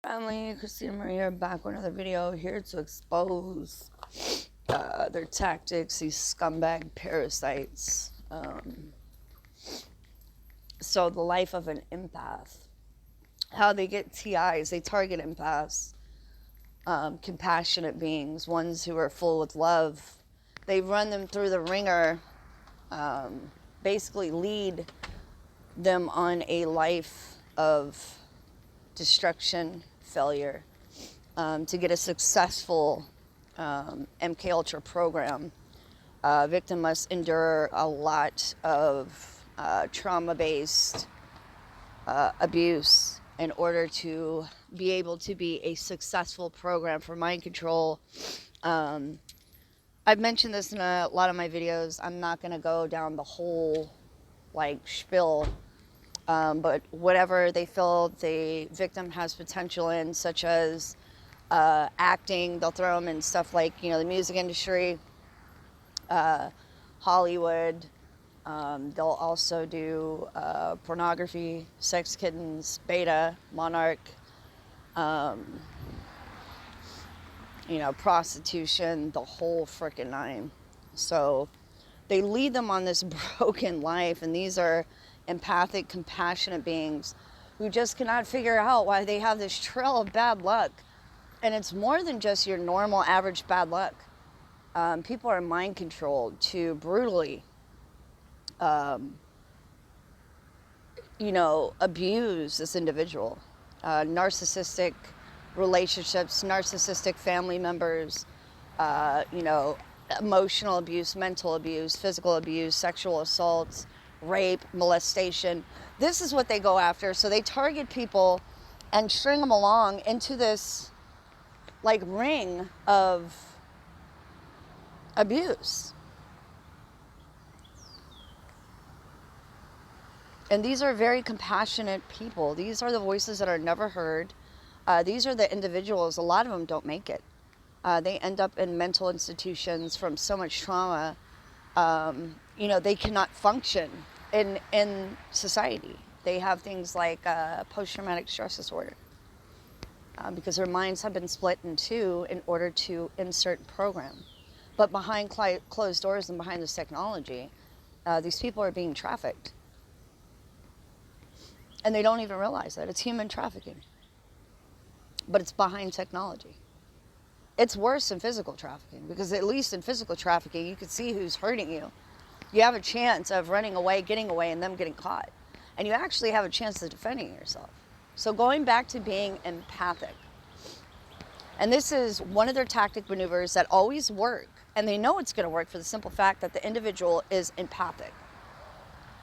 Family, Christina Maria back with another video here to expose their tactics, these scumbag parasites. So the life of an empath, how they get TIs, they target empaths, compassionate beings, ones who are full with love. They run them through the ringer, basically lead them on a life of destruction, failure, to get a successful MK Ultra program. A victim must endure a lot of trauma-based abuse in order to be able to be a successful program for mind control. I've mentioned this in a lot of my videos. I'm not going to go down the whole spiel, but whatever they feel the victim has potential in, such as acting, they'll throw them in stuff like, the music industry, Hollywood. They'll also do pornography, sex kittens, beta, monarch, prostitution, the whole frickin' nine. So they lead them on this broken life, and these are empathic, compassionate beings who just cannot figure out why they have this trail of bad luck. And it's more than just your normal, average bad luck. People are mind controlled to brutally, abuse this individual. Narcissistic relationships, narcissistic family members, emotional abuse, mental abuse, physical abuse, sexual assaults, rape, molestation. This is what they go after. So they target people and string them along into this ring of abuse. And these are very compassionate people. These are the voices that are never heard. These are the individuals, a lot of them don't make it. They end up in mental institutions from so much trauma. They cannot function in society. They have things like post-traumatic stress disorder because their minds have been split in two in order to insert program. But behind closed doors and behind this technology, these people are being trafficked. And they don't even realize that. It's human trafficking. But it's behind technology. It's worse than physical trafficking, because at least in physical trafficking, you can see who's hurting you. You have a chance of running away, getting away, and them getting caught. And you actually have a chance of defending yourself. So going back to being empathic. And this is one of their tactic maneuvers that always work. And they know it's going to work for the simple fact that the individual is empathic.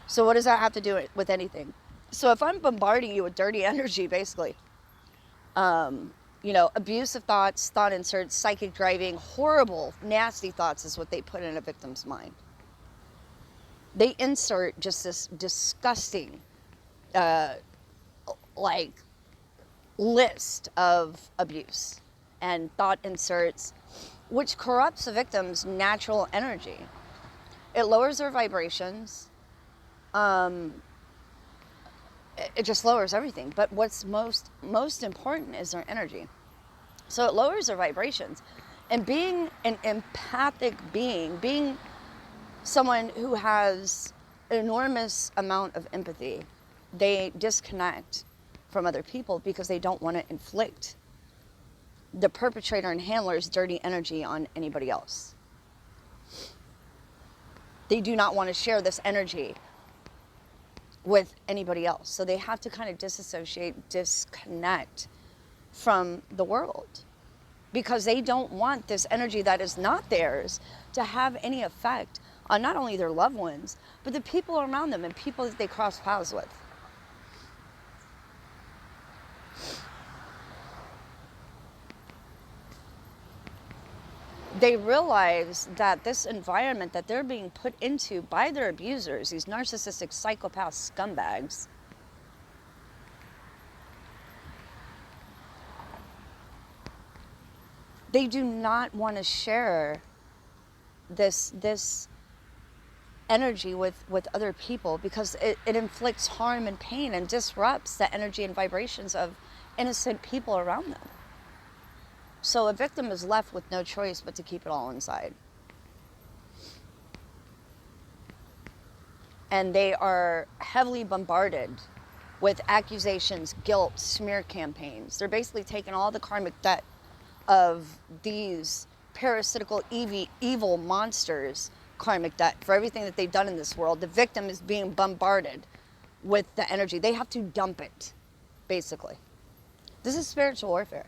So what does that have to do with anything? So if I'm bombarding you with dirty energy, basically, abusive thoughts, thought inserts, psychic driving, horrible, nasty thoughts is what they put in a victim's mind. They insert just this disgusting, list of abuse and thought inserts, which corrupts the victim's natural energy. It lowers their vibrations. It just lowers everything. But what's most important is their energy. So it lowers their vibrations. And being an empathic being someone who has an enormous amount of empathy, they disconnect from other people because they don't want to inflict the perpetrator and handler's dirty energy on anybody else. They do not want to share this energy with anybody else. So they have to kind of disassociate, disconnect from the world, because they don't want this energy that is not theirs to have any effect on not only their loved ones, but the people around them and people that they cross paths with. They realize that this environment that they're being put into by their abusers, these narcissistic psychopath scumbags, they do not want to share this energy with other people, because it inflicts harm and pain and disrupts the energy and vibrations of innocent people around them. So a victim is left with no choice but to keep it all inside. And they are heavily bombarded with accusations, guilt, smear campaigns. They're basically taking all the karmic debt of these parasitical, evil monsters, karmic debt for everything that they've done in this world. The victim is being bombarded with the energy. They have to dump it, basically. This is spiritual warfare.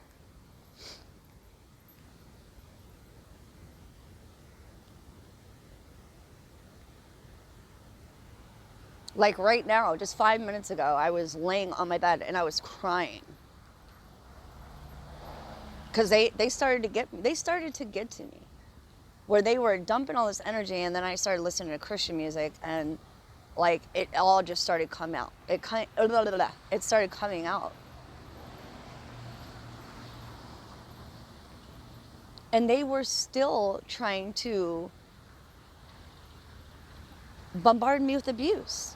Like right now, just 5 minutes ago, I was laying on my bed and I was crying. Because they started to get to me. Where they were dumping all this energy, and then I started listening to Christian music, and like it all just started coming out. It started coming out. And they were still trying to bombard me with abuse.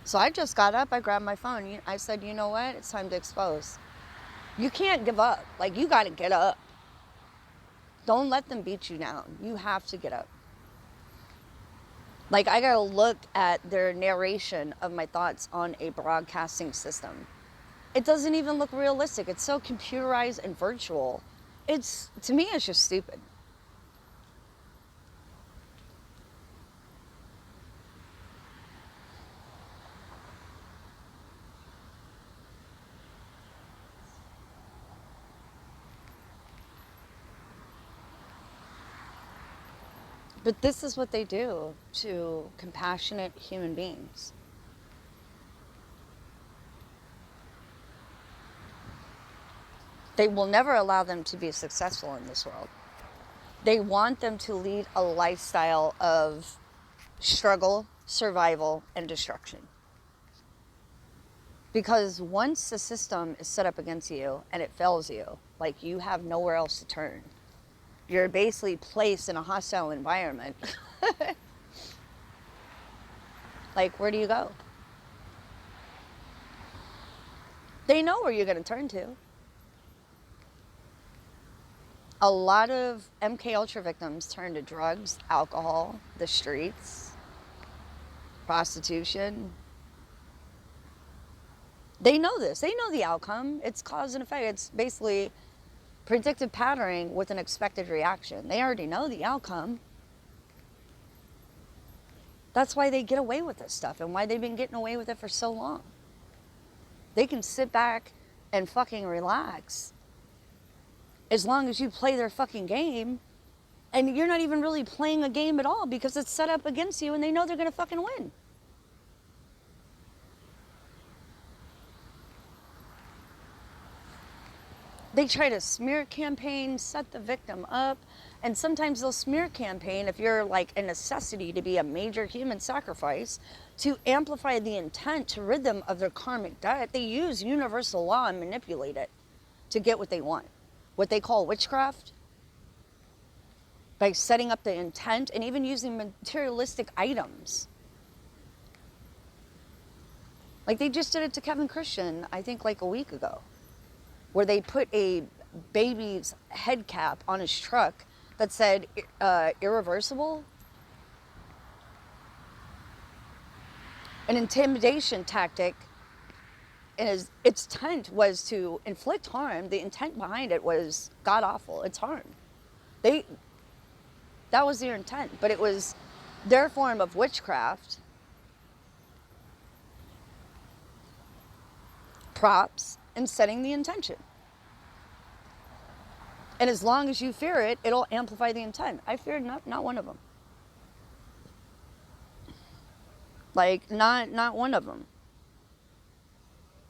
So I just got up, I grabbed my phone. I said, you know what? It's time to expose. You can't give up. Like, you got to get up. Don't let them beat you down. You have to get up. Like, I got to look at their narration of my thoughts on a broadcasting system. It doesn't even look realistic. It's so computerized and virtual. To me, it's just stupid. But this is what they do to compassionate human beings. They will never allow them to be successful in this world. They want them to lead a lifestyle of struggle, survival, and destruction. Because once the system is set up against you and it fails you, like, you have nowhere else to turn. You're basically placed in a hostile environment. Like, where do you go? They know where you're going to turn to. A lot of MK Ultra victims turn to drugs, alcohol, the streets, prostitution. They know this. They know the outcome. It's cause and effect. It's basically predictive patterning with an expected reaction. They already know the outcome. That's why they get away with this stuff and why they've been getting away with it for so long. They can sit back and fucking relax as long as you play their fucking game, and you're not even really playing a game at all because it's set up against you and they know they're gonna fucking win. They try to smear campaign, set the victim up, and sometimes they'll smear campaign if you're like a necessity to be a major human sacrifice to amplify the intent to rid them of their karmic debt. They use universal law and manipulate it to get what they want. What they call witchcraft, by setting up the intent and even using materialistic items. Like they just did it to Kevin Christian, I think like a week ago, where they put a baby's head cap on his truck that said irreversible. An intimidation tactic. Its intent was to inflict harm. The intent behind it was god awful. It's harm. That was their intent, but it was their form of witchcraft. Props and setting the intention. And as long as you fear it, it'll amplify the intent. I feared not one of them. Like, not one of them.